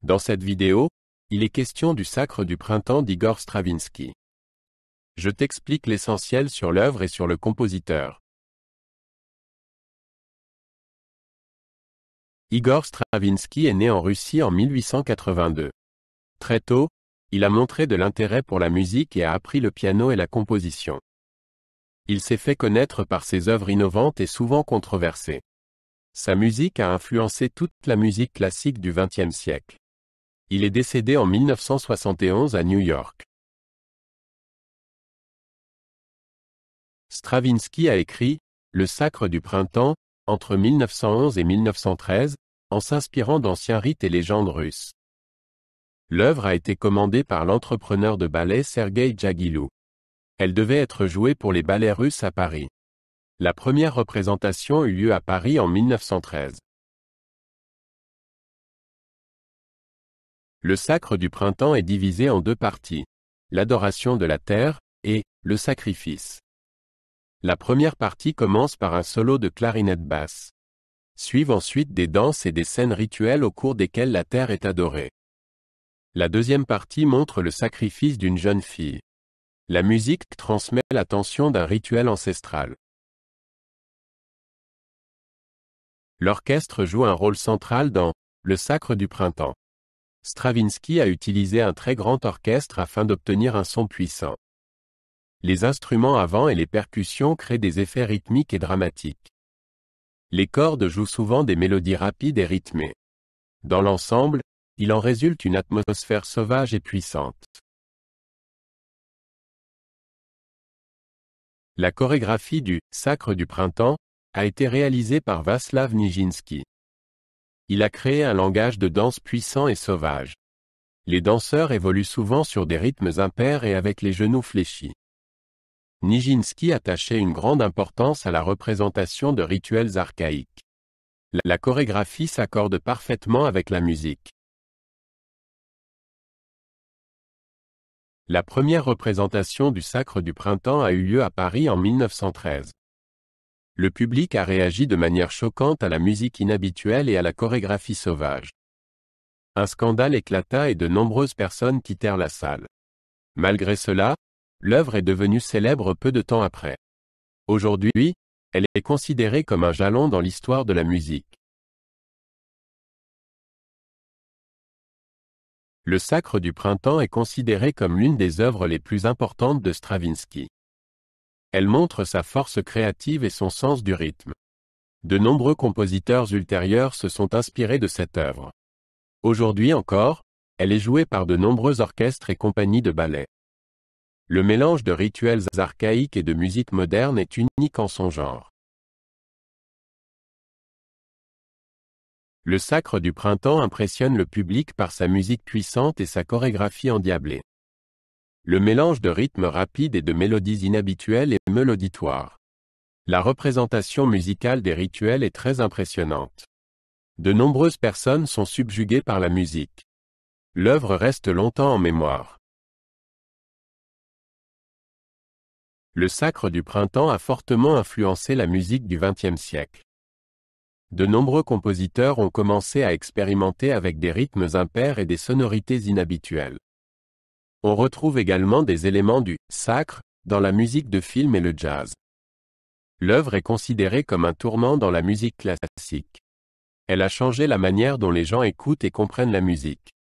Dans cette vidéo, il est question du Sacre du printemps d'Igor Stravinsky. Je t'explique l'essentiel sur l'œuvre et sur le compositeur. Igor Stravinsky est né en Russie en 1882. Très tôt, il a montré de l'intérêt pour la musique et a appris le piano et la composition. Il s'est fait connaître par ses œuvres innovantes et souvent controversées. Sa musique a influencé toute la musique classique du XXe siècle. Il est décédé en 1971 à New York. Stravinsky a écrit « Le Sacre du printemps » entre 1911 et 1913, en s'inspirant d'anciens rites et légendes russes. L'œuvre a été commandée par l'entrepreneur de ballet Sergueï Djaguilou. Elle devait être jouée pour les ballets russes à Paris. La première représentation eut lieu à Paris en 1913. Le Sacre du printemps est divisé en deux parties, l'adoration de la terre et le sacrifice. La première partie commence par un solo de clarinette basse. Suivent ensuite des danses et des scènes rituelles au cours desquelles la terre est adorée. La deuxième partie montre le sacrifice d'une jeune fille. La musique transmet la tension d'un rituel ancestral. L'orchestre joue un rôle central dans le Sacre du printemps. Stravinsky a utilisé un très grand orchestre afin d'obtenir un son puissant. Les instruments à vent et les percussions créent des effets rythmiques et dramatiques. Les cordes jouent souvent des mélodies rapides et rythmées. Dans l'ensemble, il en résulte une atmosphère sauvage et puissante. La chorégraphie du Sacre du printemps a été réalisée par Václav Nijinsky. Il a créé un langage de danse puissant et sauvage. Les danseurs évoluent souvent sur des rythmes impairs et avec les genoux fléchis. Nijinsky attachait une grande importance à la représentation de rituels archaïques. La chorégraphie s'accorde parfaitement avec la musique. La première représentation du Sacre du printemps a eu lieu à Paris en 1913. Le public a réagi de manière choquante à la musique inhabituelle et à la chorégraphie sauvage. Un scandale éclata et de nombreuses personnes quittèrent la salle. Malgré cela, l'œuvre est devenue célèbre peu de temps après. Aujourd'hui, elle est considérée comme un jalon dans l'histoire de la musique. Le Sacre du printemps est considéré comme l'une des œuvres les plus importantes de Stravinsky. Elle montre sa force créative et son sens du rythme. De nombreux compositeurs ultérieurs se sont inspirés de cette œuvre. Aujourd'hui encore, elle est jouée par de nombreux orchestres et compagnies de ballet. Le mélange de rituels archaïques et de musique moderne est unique en son genre. Le Sacre du printemps impressionne le public par sa musique puissante et sa chorégraphie endiablée. Le mélange de rythmes rapides et de mélodies inhabituelles est l'auditoire. La représentation musicale des rituels est très impressionnante. De nombreuses personnes sont subjuguées par la musique. L'œuvre reste longtemps en mémoire. Le Sacre du printemps a fortement influencé la musique du XXe siècle. De nombreux compositeurs ont commencé à expérimenter avec des rythmes impairs et des sonorités inhabituelles. On retrouve également des éléments du sacre dans la musique de film et le jazz. L'œuvre est considérée comme un tournant dans la musique classique. Elle a changé la manière dont les gens écoutent et comprennent la musique.